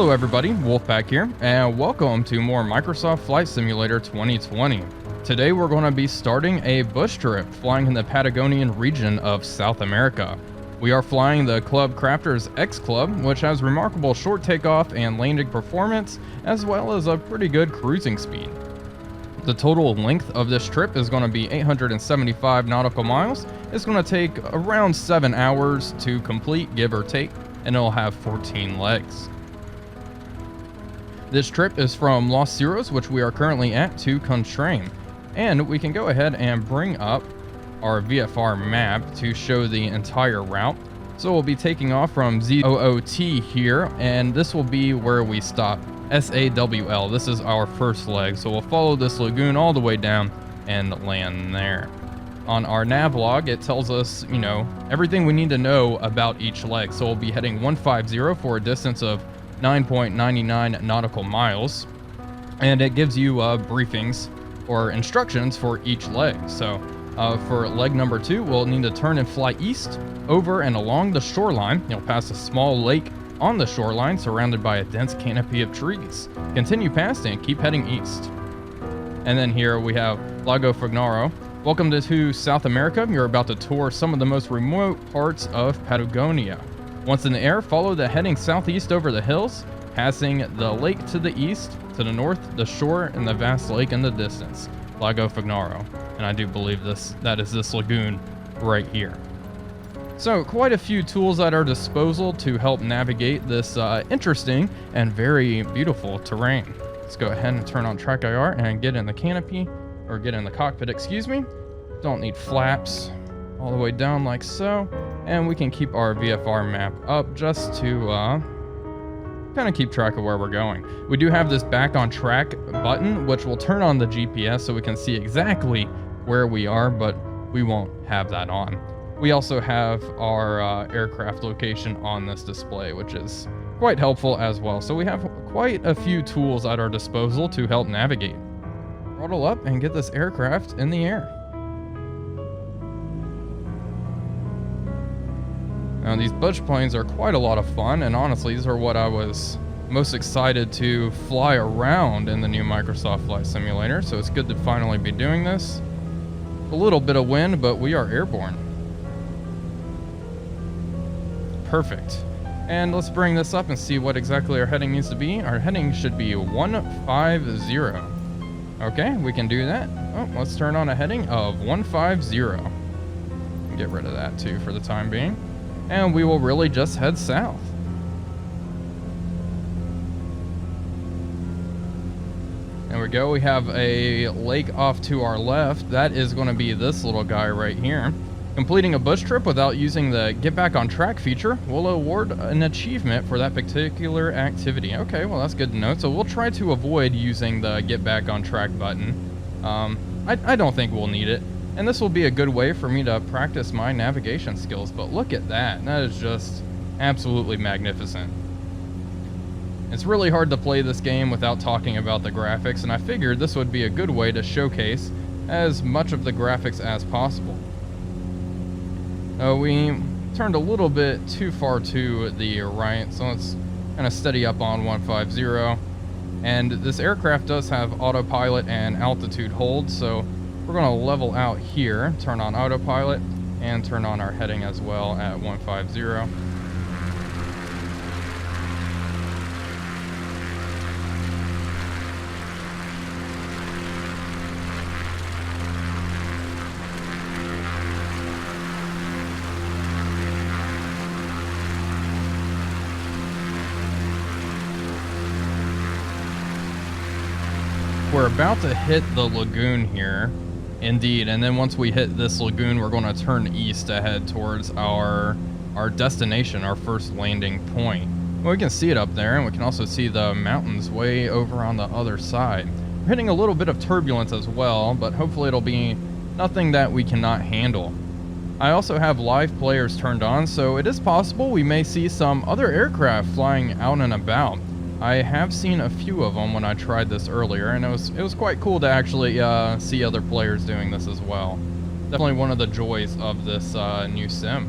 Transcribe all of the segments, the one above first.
Hello everybody, Wolfpack here, and welcome to more Microsoft Flight Simulator 2020. Today we're going to be starting a bush trip flying in the Patagonian region of South America. We are flying the Club Crafters X Club, which has remarkable short takeoff and landing performance, as well as a pretty good cruising speed. The total length of this trip is going to be 875 nautical miles. It's going to take around 7 hours to complete, give or take, and it'll have 14 legs. This trip is from Los Cerros, which we are currently at, to Contrain. And we can go ahead and bring up our VFR map to show the entire route. So we'll be taking off from ZOOT here, and this will be where we stop. SAWL, this is our first leg, so we'll follow this lagoon all the way down and land there. On our nav log, it tells us, everything we need to know about each leg. So we'll be heading 150 for a distance of 9.99 nautical miles, and it gives you briefings or instructions for each leg. So for leg number 2, we'll need to turn and fly east over and along the shoreline. You'll pass a small lake on the shoreline surrounded by a dense canopy of trees. Continue past and keep heading east. And then here we have Lago Fognaro. Welcome to South America. You're about to tour some of the most remote parts of Patagonia. Once in the air, follow the heading southeast over the hills, passing the lake to the east, to the north, the shore, and the vast lake in the distance, Lago Fognaro. And I do believe that is this lagoon right here. So quite a few tools at our disposal to help navigate this interesting and very beautiful terrain. Let's go ahead and turn on track IR and get in the canopy, or get in the cockpit, excuse me. Don't need flaps, all the way down like so. And we can keep our VFR map up just to kind of keep track of where we're going. We do have this back on track button, which will turn on the GPS so we can see exactly where we are, but we won't have that on. We also have our aircraft location on this display, which is quite helpful as well. So we have quite a few tools at our disposal to help navigate. Throttle up and get this aircraft in the air. Now these bush planes are quite a lot of fun, and honestly these are what I was most excited to fly around in the new Microsoft Flight Simulator, so it's good to finally be doing this. A little bit of wind, but we are airborne. Perfect. And let's bring this up and see what exactly our heading needs to be. Our heading should be 150. Okay, we can do that. Oh, let's turn on a heading of 150. Get rid of that too for the time being. And we will really just head south. There we go. We have a lake off to our left. That is going to be this little guy right here. Completing a bush trip without using the Get Back on Track feature will award an achievement for that particular activity. Okay, well that's good to know. So we'll try to avoid using the Get Back on Track button. I don't think we'll need it. And this will be a good way for me to practice my navigation skills. But look at that. That is just absolutely magnificent. It's really hard to play this game without talking about the graphics, and I figured this would be a good way to showcase as much of the graphics as possible. We turned a little bit too far to the right, so let's kind of steady up on 150. And this aircraft does have autopilot and altitude hold, so we're going to level out here, turn on autopilot, and turn on our heading as well at 150. We're about to hit the lagoon here, indeed, and then once we hit this lagoon, we're going to turn east to head towards our destination, our first landing point. Well, we can see it up there, and we can also see the mountains way over on the other side. We're hitting a little bit of turbulence as well, but hopefully it'll be nothing that we cannot handle. I also have live players turned on, so it is possible we may see some other aircraft flying out and about. I have seen a few of them when I tried this earlier, and it was quite cool to actually see other players doing this as well. Definitely one of the joys of this new sim.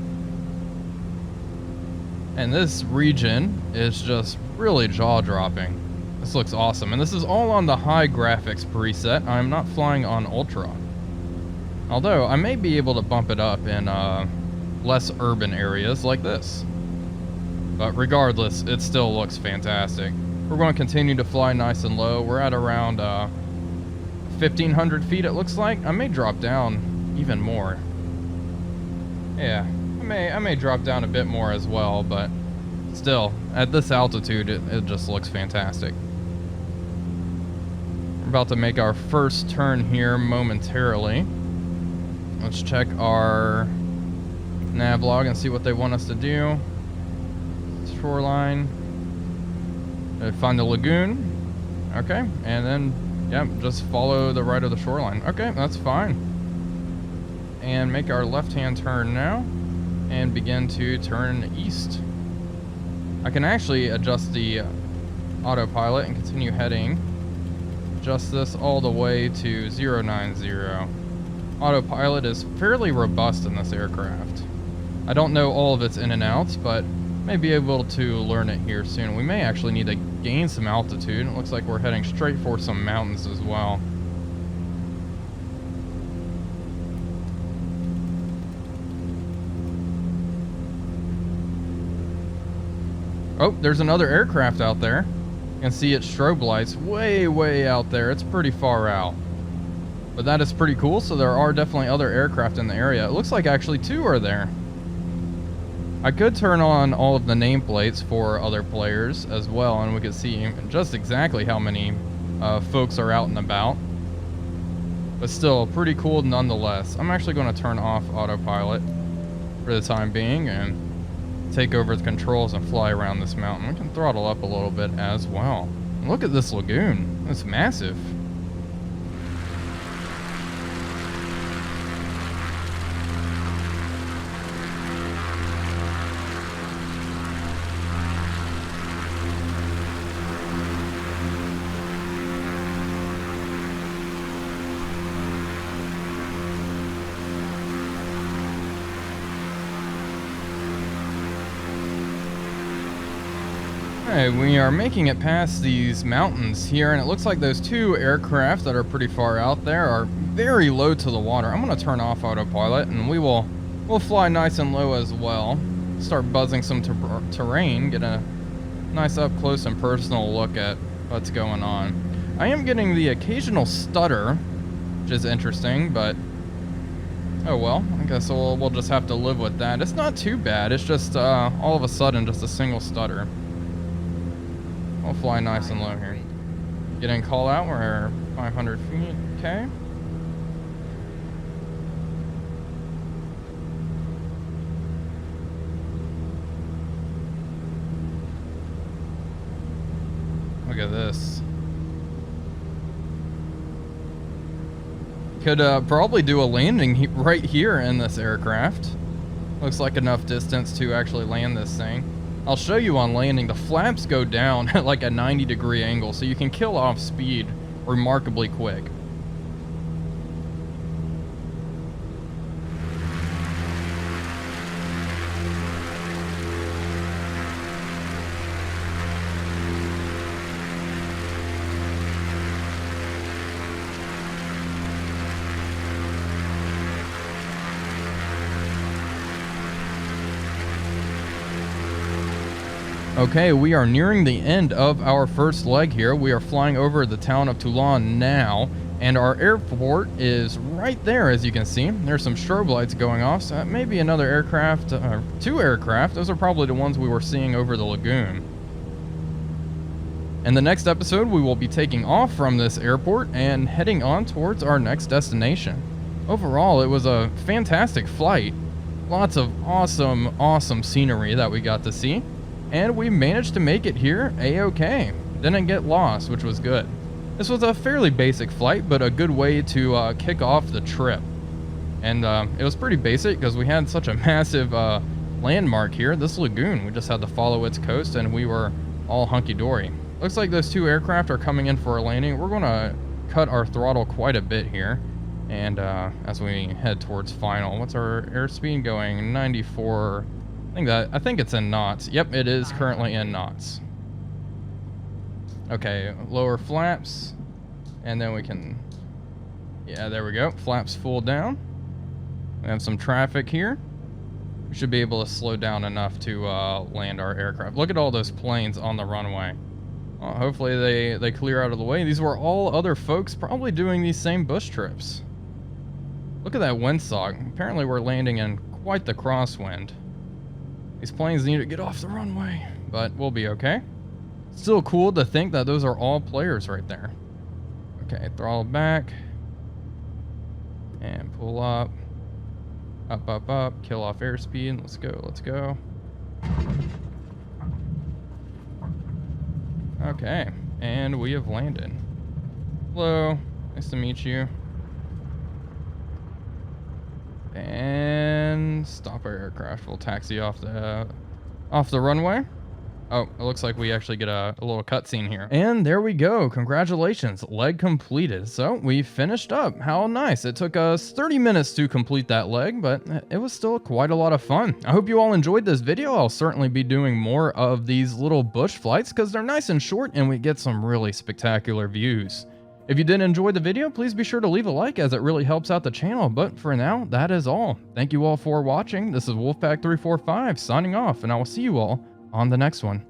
And this region is just really jaw-dropping. This looks awesome, and this is all on the high graphics preset. I'm not flying on ultra. Although, I may be able to bump it up in less urban areas like this. But regardless, it still looks fantastic. We're going to continue to fly nice and low. We're at around 1,500 feet, it looks like. I may drop down even more. Yeah, I may drop down a bit more as well, but still, at this altitude, it just looks fantastic. We're about to make our first turn here momentarily. Let's check our nav log and see what they want us to do. Shoreline. Find the lagoon. Okay, and then, yeah, just follow the right of the shoreline. Okay, that's fine. And make our left-hand turn now, and begin to turn east. I can actually adjust the autopilot and continue heading. Adjust this all the way to 090. Autopilot is fairly robust in this aircraft. I don't know all of its in and outs, but may be able to learn it here soon. We may actually need to gain some altitude. It looks like we're heading straight for some mountains as well. Oh, there's another aircraft out there. You can see its strobe lights way out there. It's pretty far out. But that is pretty cool, so there are definitely other aircraft in the area. It looks like actually 2 are there. I could turn on all of the nameplates for other players as well, and we could see just exactly how many folks are out and about. But still, pretty cool nonetheless. I'm actually going to turn off autopilot for the time being and take over the controls and fly around this mountain. We can throttle up a little bit as well. And look at this lagoon. It's massive. Alright, we are making it past these mountains here, and it looks like those 2 aircraft that are pretty far out there are very low to the water. I'm going to turn off autopilot, and we'll fly nice and low as well. Start buzzing some terrain, get a nice up close and personal look at what's going on. I am getting the occasional stutter, which is interesting, but oh well, I guess we'll just have to live with that. It's not too bad, it's just all of a sudden just a single stutter. We'll fly nice and low here. Getting call out, we're 500 feet, okay. Look at this. Could probably do a landing right here in this aircraft. Looks like enough distance to actually land this thing. I'll show you on landing. The flaps go down at like a 90-degree angle, so you can kill off speed remarkably quick. Okay, we are nearing the end of our first leg here. We are flying over the town of Toulon now, and our airport is right there, as you can see. There's some strobe lights going off, so that may be another aircraft, 2 aircraft. Those are probably the ones we were seeing over the lagoon. In the next episode, we will be taking off from this airport and heading on towards our next destination. Overall, it was a fantastic flight. Lots of awesome scenery that we got to see. And we managed to make it here A-okay. Didn't get lost, which was good. This was a fairly basic flight, but a good way to kick off the trip. And it was pretty basic because we had such a massive landmark here, this lagoon. We just had to follow its coast and we were all hunky-dory. Looks like those 2 aircraft are coming in for a landing. We're going to cut our throttle quite a bit here. And as we head towards final, what's our airspeed going? 94... I think it's in knots. Yep, it is currently in knots. Okay, lower flaps. And then we can... Yeah, there we go. Flaps full down. We have some traffic here. We should be able to slow down enough to land our aircraft. Look at all those planes on the runway. Well, hopefully they clear out of the way. These were all other folks probably doing these same bush trips. Look at that windsock. Apparently we're landing in quite the crosswind. These planes need to get off the runway, but we'll be okay. Still cool to think that those are all players right there. Okay, throttle back. And pull up. Up, up, up. Kill off airspeed. Let's go, let's go. Okay, and we have landed. Hello, nice to meet you. And stop our aircraft. We'll taxi off the runway. Oh, it looks like we actually get a little cutscene here. And there we go. Congratulations. Leg completed. So we finished up. How nice. It took us 30 minutes to complete that leg, but it was still quite a lot of fun. I hope you all enjoyed this video. I'll certainly be doing more of these little bush flights because they're nice and short and we get some really spectacular views. If you did enjoy the video, please be sure to leave a like as it really helps out the channel. But for now, that is all. Thank you all for watching. This is Wolfpack345 signing off, and I will see you all on the next one.